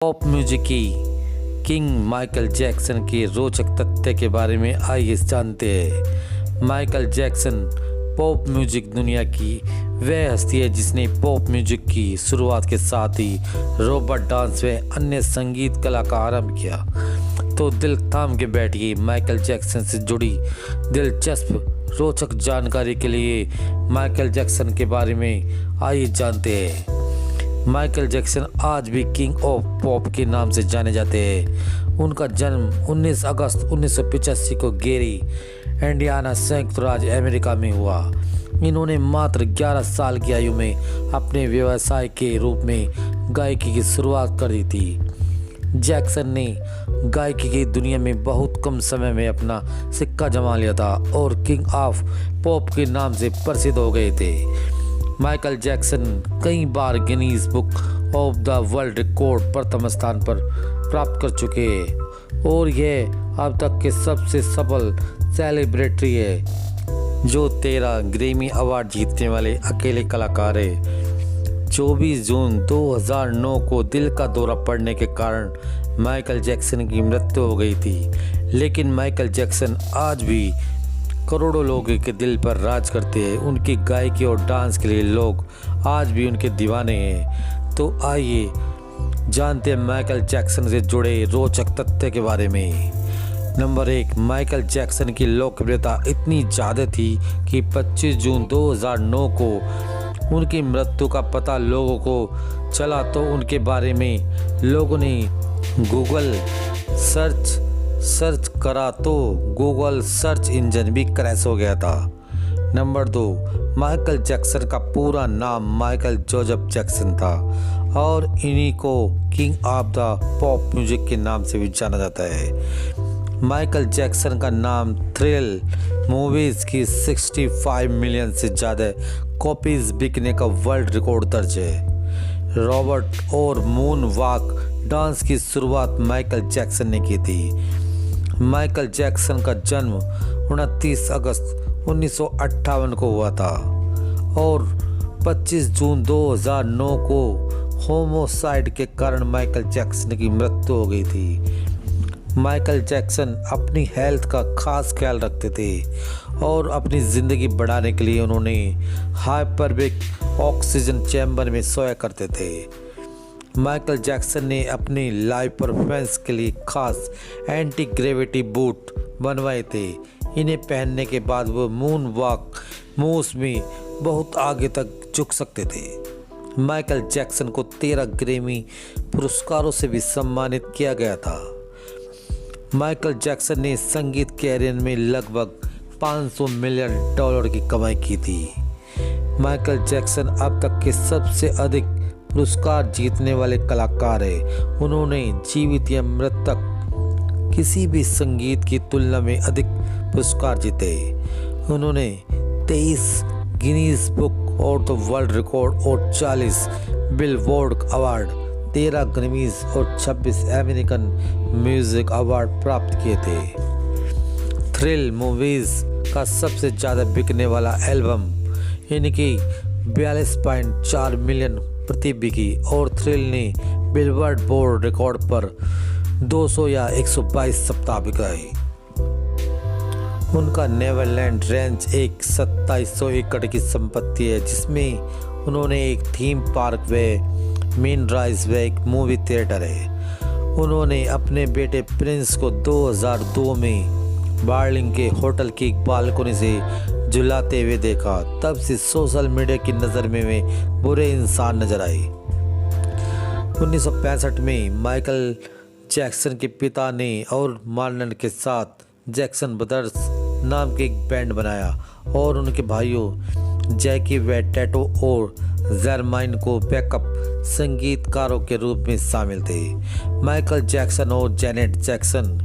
Pop music की king Michael Jackson के रोचक तथ्य के बारे में आइए जानते हैं। माइकल जैक्सन पॉप म्यूजिक दुनिया की वह हस्ती है जिसने पॉप म्यूजिक की शुरुआत के साथ ही रोबोट डांस व अन्य संगीत कला का आरंभ किया। तो दिल थाम के बैठिए, माइकल जैक्सन से जुड़ी दिलचस्प रोचक जानकारी के लिए माइकल जैक्सन के बारे में आइए जानते हैं। माइकल जैक्सन आज भी किंग ऑफ पॉप के नाम से जाने जाते हैं। उनका जन्म 19 अगस्त 1985 को गेरी, इंडियाना, संयुक्त राज्य अमेरिका में हुआ। इन्होंने मात्र 11 साल की आयु में अपने व्यवसाय के रूप में गायकी की शुरुआत कर दी थी। जैक्सन ने गायकी की दुनिया में बहुत कम समय में अपना सिक्का जमा लिया था और किंग ऑफ पॉप के नाम से प्रसिद्ध हो गए थे। माइकल जैक्सन कई बार Guinness Book of the World Record प्रथम स्थान पर प्राप्त कर चुके हैं और यह अब तक के सबसे सफल सेलिब्रिटी है जो 13 ग्रैमी अवार्ड जीतने वाले अकेले कलाकार है। 24 जून 2009 को दिल का दौरा पड़ने के कारण माइकल जैक्सन की मृत्यु हो गई थी, लेकिन माइकल जैक्सन आज भी करोड़ों लोगों के दिल पर राज करते हैं। उनकी गायकी और डांस के लिए लोग आज भी उनके दीवाने हैं। तो आइए जानते हैं माइकल जैक्सन से जुड़े रोचक तथ्य के बारे में। नंबर 1, माइकल जैक्सन की लोकप्रियता इतनी ज़्यादा थी कि 25 जून 2009 को उनकी मृत्यु का पता लोगों को चला तो उनके बारे में लोगों ने गूगल सर्च करा तो गूगल सर्च इंजन भी क्रैश हो गया था। नंबर 2, माइकल जैक्सन का पूरा नाम माइकल जोसेफ जैक्सन था और इन्हीं को king of the pop music के नाम से भी जाना जाता है। माइकल जैक्सन का नाम थ्रिल मूवीज़ की 65 मिलियन से ज़्यादा कॉपीज़ बिकने का वर्ल्ड रिकॉर्ड दर्ज है। रॉबर्ट और मून वॉक डांस की शुरुआत माइकल जैक्सन ने की थी। माइकल जैक्सन का जन्म 29 अगस्त 1958 को हुआ था और 25 जून 2009 को होमोसाइड के कारण माइकल जैक्सन की मृत्यु हो गई थी। माइकल जैक्सन अपनी हेल्थ का खास ख्याल रखते थे और अपनी ज़िंदगी बढ़ाने के लिए उन्होंने हाइपरबिक ऑक्सीजन चैम्बर में सोया करते थे। माइकल जैक्सन ने अपनी लाइव परफॉर्मेंस के लिए खास एंटी ग्रेविटी बूट बनवाए थे। इन्हें पहनने के बाद वो मून वॉक मूव्स में बहुत आगे तक झुक सकते थे। माइकल जैक्सन को 13 ग्रैमी पुरस्कारों से भी सम्मानित किया गया था। माइकल जैक्सन ने संगीत कैरियर में लगभग $500 मिलियन की कमाई की थी। माइकल जैक्सन अब तक के सबसे अधिक पुरस्कार जीतने वाले कलाकार हैं। उन्होंने जीवित या मृतक किसी भी संगीत की तुलना में अधिक पुरस्कार जीते। उन्होंने 23 Guinness Book of the World record और 40 बिलबोर्ड अवार्ड, 13 ग्रैमीज और 26 अमेरिकन म्यूजिक अवार्ड प्राप्त किए थे। थ्रिल मूवीज का सबसे ज़्यादा बिकने वाला एल्बम इनकी 42.4 मिलियन प्रति बिकी और थ्रिल ने बिलबोर्ड बोर्ड रिकॉर्ड पर 200 या 122 सप्ताह बिकाई। उनका नेवरलैंड रेंज एक 2700 एकड़ की संपत्ति है जिसमें उन्होंने एक थीम पार्क व मेन राइज व एक मूवी थिएटर है। उन्होंने अपने बेटे प्रिंस को 2002 में बार्लिंग के होटल की बालकनी से झुलाते हुए देखा। तब से सोशल मीडिया की नज़र में वे बुरे इंसान नजर आए। 1965 में माइकल जैक्सन के पिता ने और मार्लन के साथ जैक्सन ब्रदर्स नाम के एक बैंड बनाया और उनके भाइयों जैकी व टैटो और जर्माइन को बैकअप संगीतकारों के रूप में शामिल थे। माइकल जैक्सन और जैनेट जैक्सन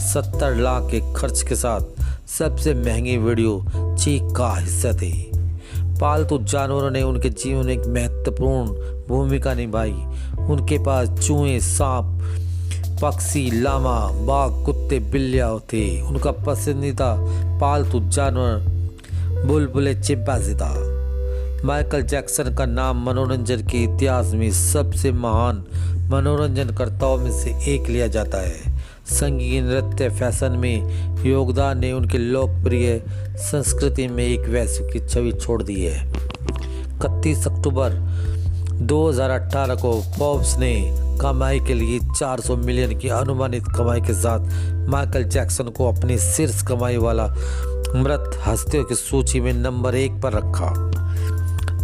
70 लाख के खर्च के साथ सबसे महंगी वीडियो चीक का हिस्सा थे। पालतू जानवरों ने उनके जीवन में एक महत्वपूर्ण भूमिका निभाई। उनके पास चूहे, सांप, पक्षी, लामा, बाघ, कुत्ते, बिल्लियाँ थे। उनका पसंदीदा पालतू जानवर बुलबुले चिंपांजी था। माइकल जैक्सन का नाम मनोरंजन के इतिहास में सबसे महान मनोरंजनकर्ताओं में से एक लिया जाता है। संगीत, नृत्य, फैशन में योगदान ने उनकी लोकप्रिय संस्कृति में एक वैश्विक की छवि छोड़ दी है। 31 अक्टूबर 2018 को फोर्ब्स ने कमाई के लिए 400 मिलियन की अनुमानित कमाई के साथ माइकल जैक्सन को अपनी शीर्ष कमाई वाला मृत हस्तियों की सूची में नंबर 1 पर रखा।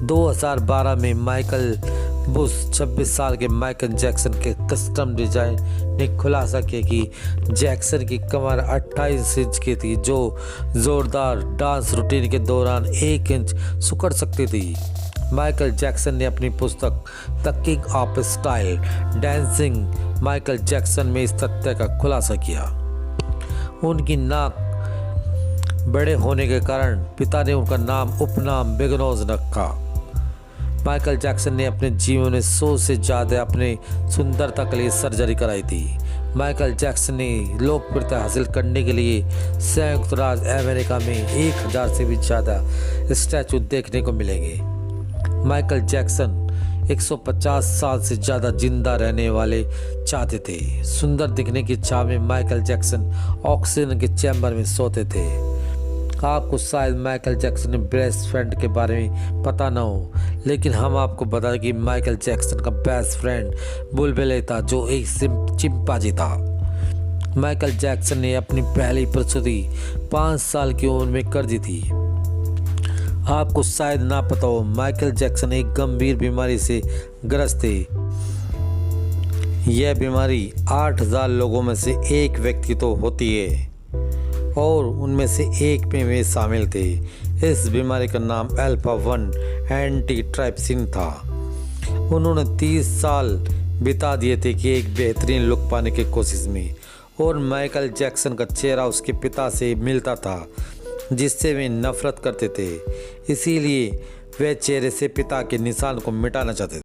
2012 में माइकल बुश 26 साल के माइकल जैक्सन के कस्टम डिजाइन ने खुलासा किया कि जैक्सन की कमर 28 इंच की थी, जो जोरदार डांस रूटीन के दौरान 1 इंच सिकुड़ सकती थी। माइकल जैक्सन ने अपनी पुस्तक the king of style dancing Michael Jackson में इस तथ्य का खुलासा किया। उनकी नाक बड़े होने के कारण पिता ने उनका उपनाम बिग नोज रखा। माइकल जैक्सन ने अपने जीवन में 100 से ज़्यादा अपने सुंदरता के लिए सर्जरी कराई थी। माइकल जैक्सन ने लोकप्रियता हासिल करने के लिए संयुक्त राज्य अमेरिका में 1000 से भी ज़्यादा स्टैचू देखने को मिलेंगे। माइकल जैक्सन 150 साल से ज़्यादा जिंदा रहने वाले चाहते थे। सुंदर दिखने की चाह में माइकल जैक्सन ऑक्सीजन के चैम्बर में सोते थे। आपको शायद माइकल जैक्सन के बेस्ट फ्रेंड के बारे में पता न हो, लेकिन हम आपको बता दें कि माइकल जैक्सन का बेस्ट फ्रेंड बुलबुले था, जो एक चिंपांजी था। माइकल जैक्सन ने अपनी पहली प्रस्तुति 5 साल की उम्र में कर दी थी। आपको शायद ना पता हो, माइकल जैक्सन एक गंभीर बीमारी से ग्रस्त थे। यह बीमारी 8000 लोगों में से एक व्यक्ति तो होती है और उनमें से एक में वे शामिल थे। इस बीमारी का नाम अल्फा 1 एंटीट्राइप्सिन था। उन्होंने 30 साल बिता दिए थे कि एक बेहतरीन लुक पाने की कोशिश में, और माइकल जैक्सन का चेहरा उसके पिता से मिलता था, जिससे वे नफरत करते थे। इसीलिए वे चेहरे से पिता के निशान को मिटाना चाहते थे।